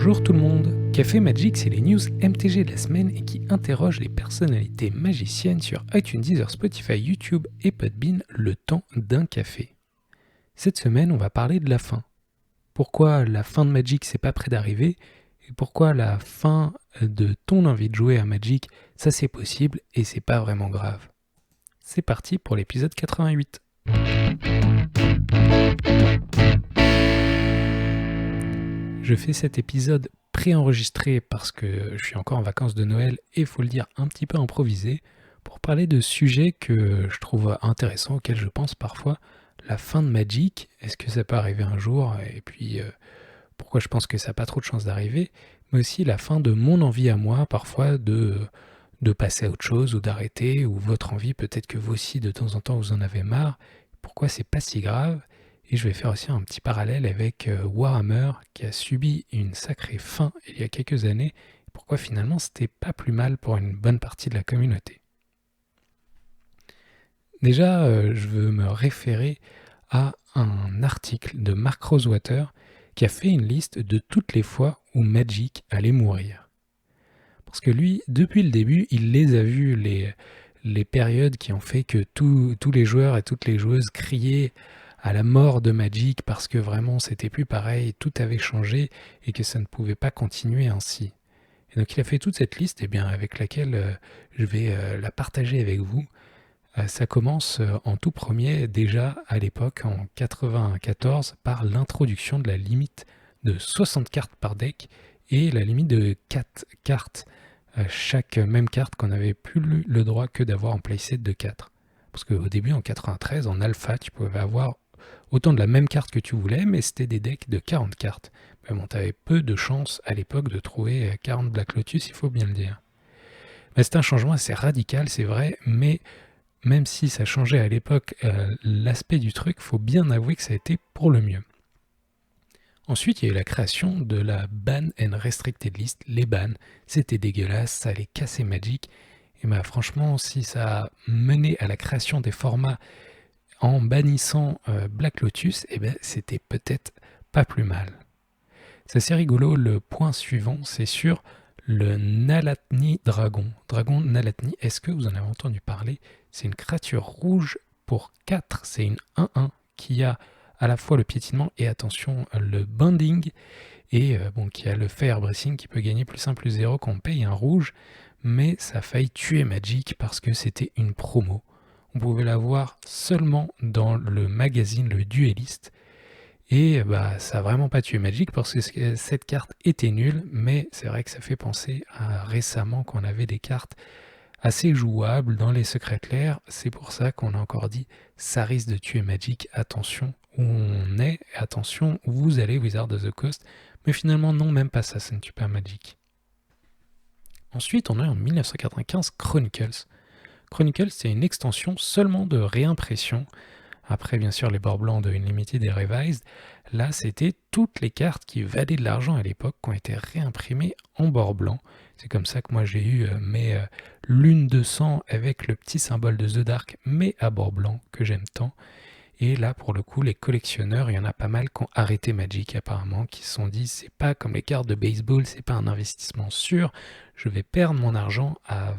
Bonjour tout le monde. Café Magic, c'est les news MTG de la semaine et qui interrogent les personnalités magiciennes sur iTunes, Deezer, Spotify, YouTube et Podbean le temps d'un café. Cette semaine, on va parler de la fin. Pourquoi la fin de Magic, c'est pas près d'arriver et pourquoi la fin de ton envie de jouer à Magic, ça c'est possible et c'est pas vraiment grave. C'est parti pour l'épisode 88. Je fais cet épisode préenregistré parce que je suis encore en vacances de Noël et, faut le dire, un petit peu improvisé pour parler de sujets que je trouve intéressants, auxquels je pense parfois. La fin de Magic, est-ce que ça peut arriver un jour? Et puis, pourquoi je pense que ça n'a pas trop de chances d'arriver? Mais aussi la fin de mon envie à moi, parfois, de passer à autre chose ou d'arrêter, ou votre envie, peut-être que vous aussi, de temps en temps, vous en avez marre. Pourquoi c'est pas si grave? Et je vais faire aussi un petit parallèle avec Warhammer qui a subi une sacrée fin il y a quelques années. Pourquoi finalement c'était pas plus mal pour une bonne partie de la communauté. Déjà, je veux me référer à un article de Mark Rosewater qui a fait une liste de toutes les fois où Magic allait mourir. Parce que lui, depuis le début, il les a vues, les périodes qui ont fait que tous les joueurs et toutes les joueuses criaient à la mort de Magic parce que vraiment c'était plus pareil, tout avait changé et que ça ne pouvait pas continuer ainsi. Et donc il a fait toute cette liste avec laquelle je vais la partager avec vous. Ça commence en tout premier déjà à l'époque en 1994 par l'introduction de la limite de 60 cartes par deck et la limite de 4 cartes. Chaque même carte qu'on n'avait plus le droit que d'avoir en playset de 4. Parce qu'au début, en 93, en alpha, tu pouvais avoir autant de la même carte que tu voulais, mais c'était des decks de 40 cartes. Mais bon, tu avais peu de chance à l'époque de trouver 40 Black Lotus, il faut bien le dire. Mais c'est un changement assez radical, c'est vrai, mais même si ça changeait à l'époque l'aspect du truc, il faut bien avouer que ça a été pour le mieux. Ensuite, il y a eu la création de la Ban and Restricted List. Les bans, c'était dégueulasse, ça allait casser Magic. Et franchement, si ça a mené à la création des formats en bannissant Black Lotus, c'était peut-être pas plus mal. C'est assez rigolo, le point suivant, c'est sur le Nalatni Dragon. Dragon Nalatni, est-ce que vous en avez entendu parler? C'est une créature rouge pour 4, c'est une 1-1 qui a à la fois le piétinement et, attention, le binding, et qui a le fire breathing qui peut gagner +1 +0 quand on paye un rouge, mais ça a failli tuer Magic parce que c'était une promo. On pouvait la voir seulement dans le magazine Le Dueliste, et ça a vraiment pas tué Magic parce que cette carte était nulle, mais c'est vrai que ça fait penser à récemment qu'on avait des cartes assez jouables dans les secrets clairs. C'est pour ça qu'on a encore dit ça risque de tuer Magic, attention où on est, attention où vous allez, Wizard of the Coast. Mais finalement non, même pas ça ne tue pas Magic. Ensuite on a en 1995 Chronicles. Chronicles, c'est une extension seulement de réimpression. Après, bien sûr, les bords blancs de Unlimited et Revised. Là, c'était toutes les cartes qui valaient de l'argent à l'époque qui ont été réimprimées en bord blanc. C'est comme ça que moi, j'ai eu mes lunes de sang avec le petit symbole de The Dark, mais à bord blanc, que j'aime tant. Et là, pour le coup, les collectionneurs, il y en a pas mal qui ont arrêté Magic, apparemment, qui se sont dit, c'est pas comme les cartes de baseball, c'est pas un investissement sûr, je vais perdre mon argent à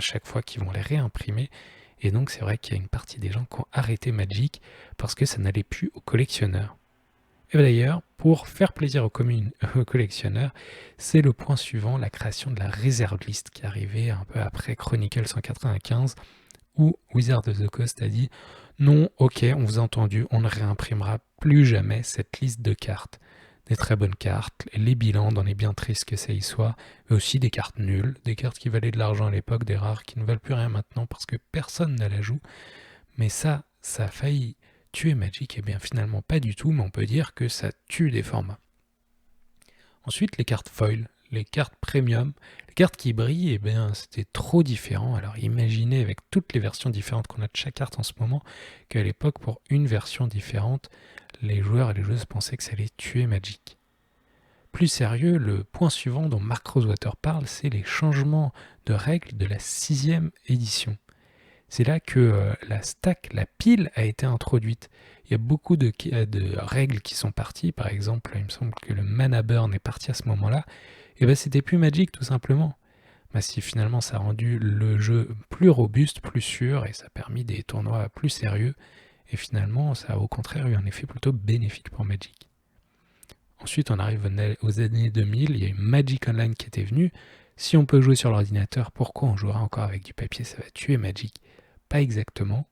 chaque fois qu'ils vont les réimprimer. Et donc c'est vrai qu'il y a une partie des gens qui ont arrêté Magic parce que ça n'allait plus aux collectionneurs. Et d'ailleurs, pour faire plaisir aux collectionneurs, c'est le point suivant, la création de la Reserve List qui est arrivée un peu après Chronicles 195, où Wizard of the Coast a dit « Non, ok, on vous a entendu, on ne réimprimera plus jamais cette liste de cartes. » Des très bonnes cartes, les bilans, on est bien triste que ça y soit, mais aussi des cartes nulles, des cartes qui valaient de l'argent à l'époque, des rares qui ne valent plus rien maintenant parce que personne ne la joue. Mais ça a failli tuer Magic, et bien finalement pas du tout, mais on peut dire que ça tue des formats. Ensuite, les cartes foil, les cartes premium, les cartes qui brillent, c'était trop différent. Alors imaginez avec toutes les versions différentes qu'on a de chaque carte en ce moment, qu'à l'époque, pour une version différente, les joueurs et les joueuses pensaient que ça allait tuer Magic. Plus sérieux, le point suivant dont Mark Rosewater parle, c'est les changements de règles de la 6e édition. C'est là que la stack, la pile, a été introduite. il y a beaucoup de règles qui sont parties. Par exemple, il me semble que le mana burn est parti à ce moment-là. Et ben c'était plus Magic tout simplement. Bah, si finalement ça a rendu le jeu plus robuste, plus sûr, et ça a permis des tournois plus sérieux. Et finalement, ça a au contraire eu un effet plutôt bénéfique pour Magic. Ensuite, on arrive aux années 2000, il y a eu Magic Online qui était venu. Si on peut jouer sur l'ordinateur, pourquoi on jouera encore avec du papier? Ça va tuer Magic. Pas exactement.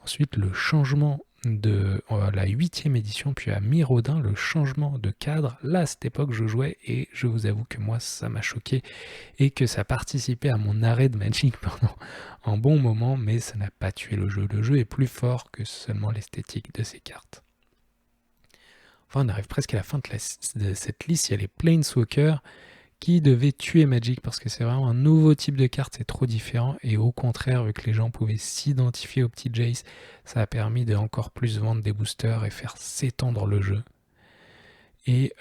Ensuite, le changement de la 8e édition, puis à Miraudin, le changement de cadre. Là, à cette époque, je jouais et je vous avoue que moi, ça m'a choqué et que ça participait à mon arrêt de Magic pendant un bon moment, mais ça n'a pas tué le jeu. Le jeu est plus fort que seulement l'esthétique de ces cartes. Enfin, on arrive presque à la fin de cette liste. Il y a les Planeswalkers qui devaient tuer Magic parce que c'est vraiment un nouveau type de carte, c'est trop différent. Et au contraire, vu que les gens pouvaient s'identifier au petit Jace, ça a permis de encore plus vendre des boosters et faire s'étendre le jeu. Et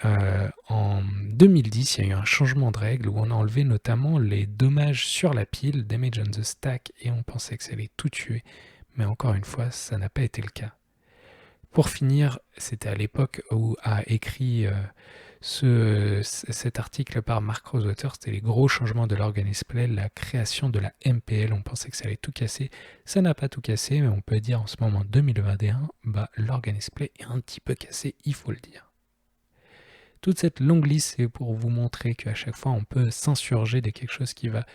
en 2010, il y a eu un changement de règle où on a enlevé notamment les dommages sur la pile, damage on the stack, et on pensait que ça allait tout tuer. Mais encore une fois, ça n'a pas été le cas. Pour finir, c'était à l'époque où a écrit cet article par Mark Rosewater, c'était les gros changements de l'Organized Play, la création de la MPL, on pensait que ça allait tout casser. Ça n'a pas tout cassé, mais on peut dire en ce moment 2021, l'Organized Play est un petit peu cassé, il faut le dire. Toute cette longue liste, c'est pour vous montrer qu'à chaque fois, on peut s'insurger de quelque chose qui va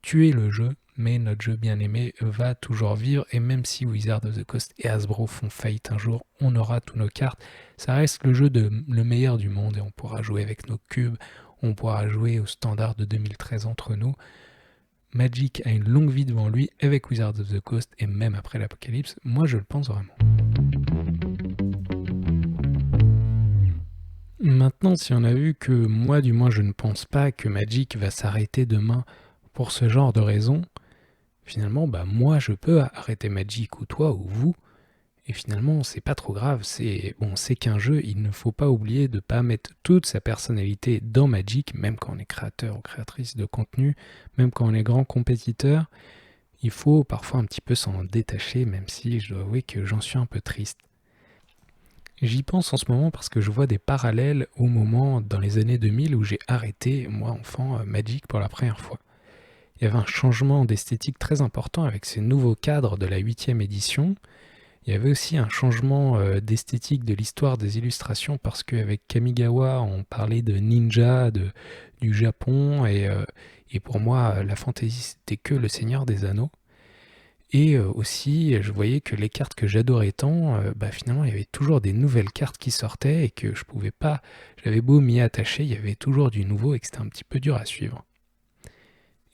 tuer le jeu, mais notre jeu bien-aimé va toujours vivre, et même si Wizards of the Coast et Hasbro font faillite un jour, on aura tous nos cartes. Ça reste le jeu le meilleur du monde, et on pourra jouer avec nos cubes, on pourra jouer au standard de 2013 entre nous. Magic a une longue vie devant lui avec Wizards of the Coast, et même après l'apocalypse, moi je le pense vraiment. Maintenant, si on a vu que moi, du moins, je ne pense pas que Magic va s'arrêter demain pour ce genre de raisons, finalement, moi, je peux arrêter Magic, ou toi, ou vous, et finalement, c'est pas trop grave, c'est qu'un jeu, il ne faut pas oublier de ne pas mettre toute sa personnalité dans Magic, même quand on est créateur ou créatrice de contenu, même quand on est grand compétiteur, il faut parfois un petit peu s'en détacher, même si je dois avouer que j'en suis un peu triste. J'y pense en ce moment parce que je vois des parallèles au moment dans les années 2000 où j'ai arrêté, moi enfant, Magic pour la première fois. Il y avait un changement d'esthétique très important avec ces nouveaux cadres de la 8e édition. Il y avait aussi un changement d'esthétique de l'histoire des illustrations parce qu'avec Kamigawa, on parlait de ninja, du Japon, et pour moi, la fantasy, c'était que le Seigneur des Anneaux. Et aussi, je voyais que les cartes que j'adorais tant, finalement, il y avait toujours des nouvelles cartes qui sortaient et que je pouvais pas, j'avais beau m'y attacher, il y avait toujours du nouveau et que c'était un petit peu dur à suivre.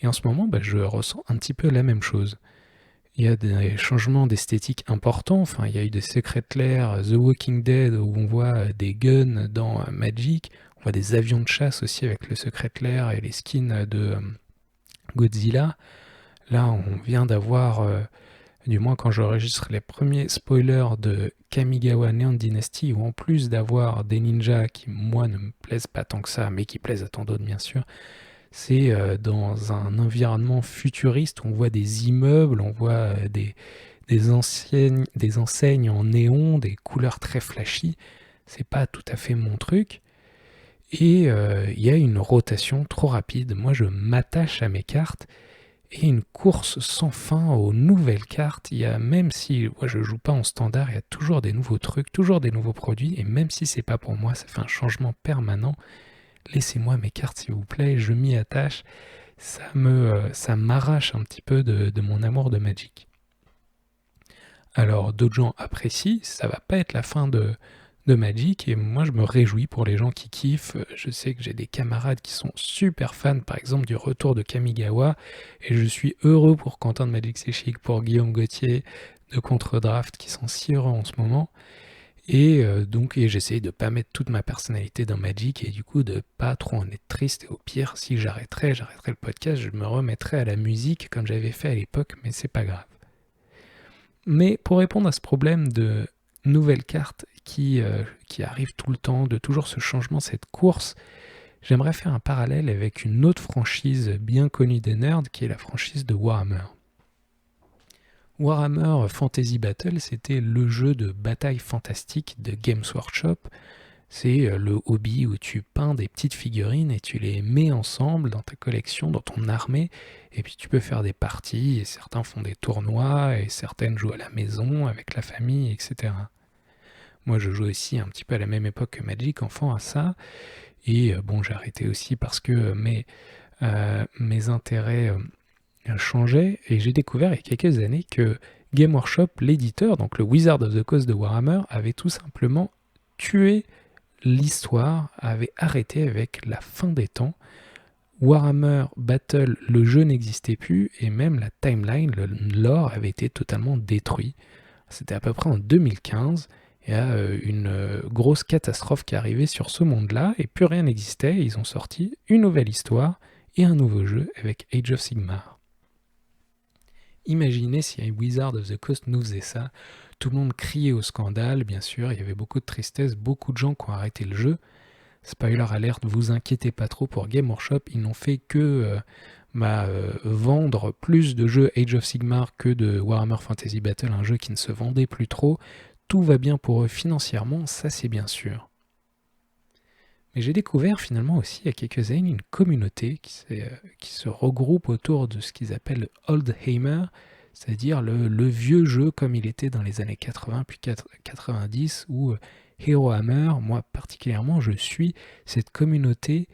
Et en ce moment, je ressens un petit peu la même chose. Il y a des changements d'esthétique importants, enfin, il y a eu des Secret Lair, The Walking Dead, où on voit des guns dans Magic, on voit des avions de chasse aussi avec le Secret Lair et les skins de Godzilla. Là, on vient d'avoir, du moins quand j'enregistre les premiers spoilers de Kamigawa Neon Dynasty, où en plus d'avoir des ninjas qui, moi, ne me plaisent pas tant que ça, mais qui plaisent à tant d'autres, bien sûr, c'est dans un environnement futuriste où on voit des immeubles, on voit des enseignes en néon, des couleurs très flashy. C'est pas tout à fait mon truc. Et il y a une rotation trop rapide. Moi, je m'attache à mes cartes. Et une course sans fin aux nouvelles cartes. Il y a, même si moi je joue pas en standard, il y a toujours des nouveaux trucs, toujours des nouveaux produits, et même si c'est pas pour moi, ça fait un changement permanent. Laissez-moi mes cartes s'il vous plaît, je m'y attache. Ça m'arrache un petit peu de mon amour de Magic. Alors d'autres gens apprécient, ça va pas être la fin de Magic, et moi je me réjouis pour les gens qui kiffent. Je sais que j'ai des camarades qui sont super fans par exemple du retour de Kamigawa, et je suis heureux pour Quentin de Magic C'est Chic, pour Guillaume Gauthier de Contre-Draft qui sont si heureux en ce moment, et j'essaye de pas mettre toute ma personnalité dans Magic, et du coup de pas trop en être triste, et au pire si j'arrêterais le podcast, je me remettrais à la musique comme j'avais fait à l'époque, mais c'est pas grave. Mais pour répondre à ce problème de nouvelles cartes qui arrivent tout le temps, de toujours ce changement, cette course, j'aimerais faire un parallèle avec une autre franchise bien connue des nerds, qui est la franchise de Warhammer. Warhammer Fantasy Battle, c'était le jeu de bataille fantastique de Games Workshop. C'est le hobby où tu peins des petites figurines et tu les mets ensemble dans ta collection, dans ton armée, et puis tu peux faire des parties, et certains font des tournois, et certaines jouent à la maison, avec la famille, etc. Moi, je jouais aussi un petit peu à la même époque que Magic, enfant, à ça, et bon, j'ai arrêté aussi parce que mes intérêts changeaient, et j'ai découvert il y a quelques années que Game Workshop, l'éditeur, donc le Wizard of the Coast de Warhammer, avait tout simplement tué l'histoire, avait arrêté avec la fin des temps. Warhammer Battle, le jeu n'existait plus, et même la timeline, le lore avait été totalement détruit. C'était à peu près en 2015. Il y a une grosse catastrophe qui est arrivée sur ce monde-là, et plus rien n'existait. Ils ont sorti une nouvelle histoire et un nouveau jeu avec Age of Sigmar. Imaginez si Wizard of the Coast nous faisait ça. Tout le monde criait au scandale, bien sûr, il y avait beaucoup de tristesse, beaucoup de gens qui ont arrêté le jeu. Spoiler alerte, vous inquiétez pas trop pour Game Workshop, ils n'ont fait que vendre plus de jeux Age of Sigmar que de Warhammer Fantasy Battle, un jeu qui ne se vendait plus trop. Tout va bien pour eux financièrement, ça c'est bien sûr. Mais j'ai découvert finalement aussi il y a quelques années une communauté qui se regroupe autour de ce qu'ils appellent Oldhammer, c'est-à-dire le vieux jeu comme il était dans les années 80 puis 90, où Hero Hammer, moi particulièrement, je suis cette communauté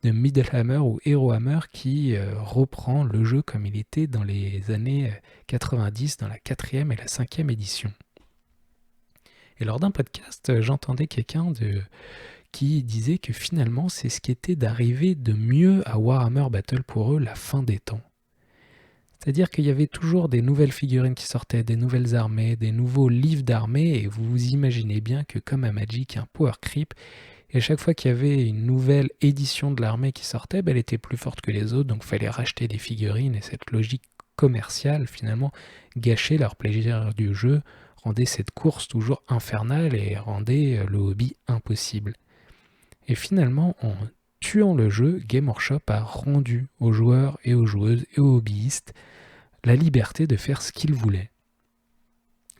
de Middle Hammer ou Hero Hammer qui reprend le jeu comme il était dans les années 90, dans la 4e et la 5e édition. Et lors d'un podcast, j'entendais quelqu'un qui disait que finalement c'est ce qui était d'arriver de mieux à Warhammer Battle pour eux, la fin des temps. C'est-à-dire qu'il y avait toujours des nouvelles figurines qui sortaient, des nouvelles armées, des nouveaux livres d'armées, et vous vous imaginez bien que comme à Magic, il y a un power creep, et à chaque fois qu'il y avait une nouvelle édition de l'armée qui sortait, elle était plus forte que les autres, donc il fallait racheter des figurines, et cette logique commerciale finalement gâchait leur plaisir du jeu, rendait cette course toujours infernale et rendait le hobby impossible. Et finalement, en tuant le jeu, Game Workshop a rendu aux joueurs et aux joueuses et aux hobbyistes la liberté de faire ce qu'ils voulaient.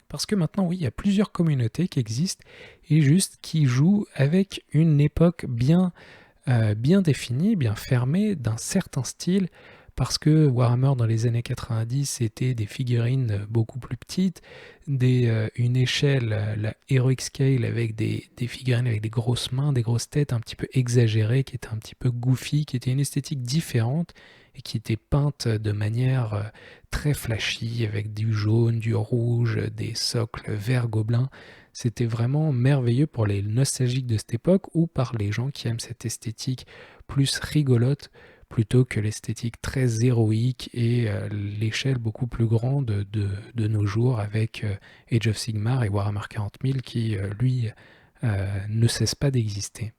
Parce que maintenant, oui, il y a plusieurs communautés qui existent et juste qui jouent avec une époque bien définie, bien fermée, d'un certain style, parce que Warhammer dans les années 90 c'était des figurines beaucoup plus petites, une échelle, la Heroic Scale avec des figurines avec des grosses mains, des grosses têtes un petit peu exagérées, qui étaient un petit peu goofy, qui étaient une esthétique différente et qui étaient peintes de manière très flashy avec du jaune, du rouge, des socles vert gobelin. C'était vraiment merveilleux pour les nostalgiques de cette époque ou par les gens qui aiment cette esthétique plus rigolote plutôt que l'esthétique très héroïque et l'échelle beaucoup plus grande de nos jours avec Age of Sigmar et Warhammer 40 000 qui, lui, ne cesse pas d'exister.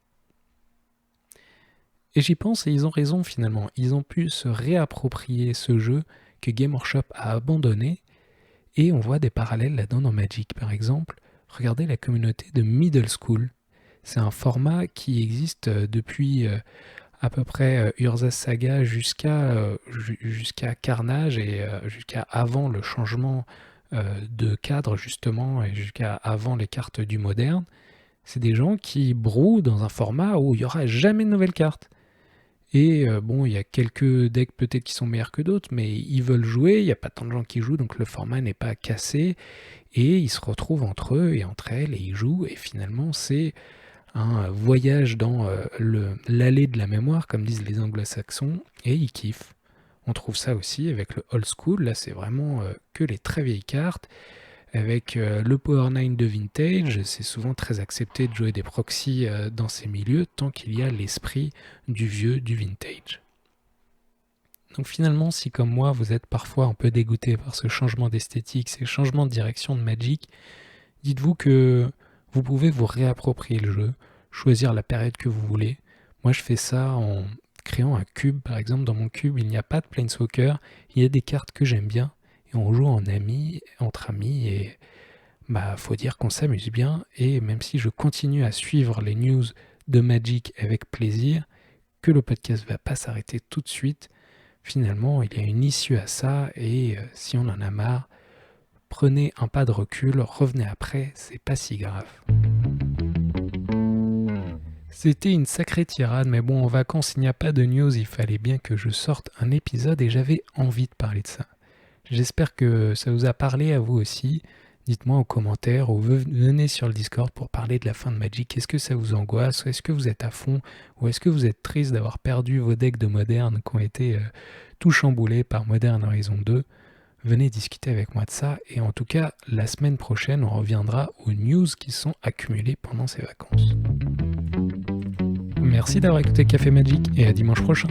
Et j'y pense et ils ont raison finalement. Ils ont pu se réapproprier ce jeu que Game Workshop a abandonné et on voit des parallèles là-dedans dans Magic. Par exemple, regardez la communauté de Middle School. C'est un format qui existe depuis à peu près Urza's Saga jusqu'à Carnage et jusqu'à avant le changement de cadre justement et jusqu'à avant les cartes du moderne. C'est des gens qui brouent dans un format où il n'y aura jamais de nouvelles cartes. Et bon, il y a quelques decks peut-être qui sont meilleurs que d'autres, mais ils veulent jouer, il n'y a pas tant de gens qui jouent, donc le format n'est pas cassé, et ils se retrouvent entre eux et entre elles, et ils jouent, et finalement c'est un voyage dans l'allée de la mémoire, comme disent les anglo-saxons, et ils kiffent. On trouve ça aussi avec le old school, là c'est vraiment que les très vieilles cartes, avec le Power 9 de Vintage, c'est souvent très accepté de jouer des proxys dans ces milieux tant qu'il y a l'esprit du vieux, du Vintage. Donc finalement, si comme moi, vous êtes parfois un peu dégoûté par ce changement d'esthétique, ces changements de direction de Magic, dites-vous que vous pouvez vous réapproprier le jeu, choisir la période que vous voulez. Moi, je fais ça en créant un cube. Par exemple, dans mon cube, il n'y a pas de Planeswalker, il y a des cartes que j'aime bien, et on joue entre amis, et faut dire qu'on s'amuse bien, et même si je continue à suivre les news de Magic avec plaisir, que le podcast va pas s'arrêter tout de suite, finalement il y a une issue à ça, et si on en a marre, prenez un pas de recul, revenez après, c'est pas si grave. C'était une sacrée tirade, mais bon, en vacances, il n'y a pas de news, il fallait bien que je sorte un épisode et j'avais envie de parler de ça. J'espère que ça vous a parlé à vous aussi. Dites-moi en commentaire ou venez sur le Discord pour parler de la fin de Magic. Est-ce que ça vous angoisse? Est-ce que vous êtes à fond? Ou est-ce que vous êtes triste d'avoir perdu vos decks de Modern qui ont été tout chamboulés par Modern Horizon 2? Venez discuter avec moi de ça. Et en tout cas, la semaine prochaine, on reviendra aux news qui sont accumulées pendant ces vacances. Merci d'avoir écouté Café Magic et à dimanche prochain.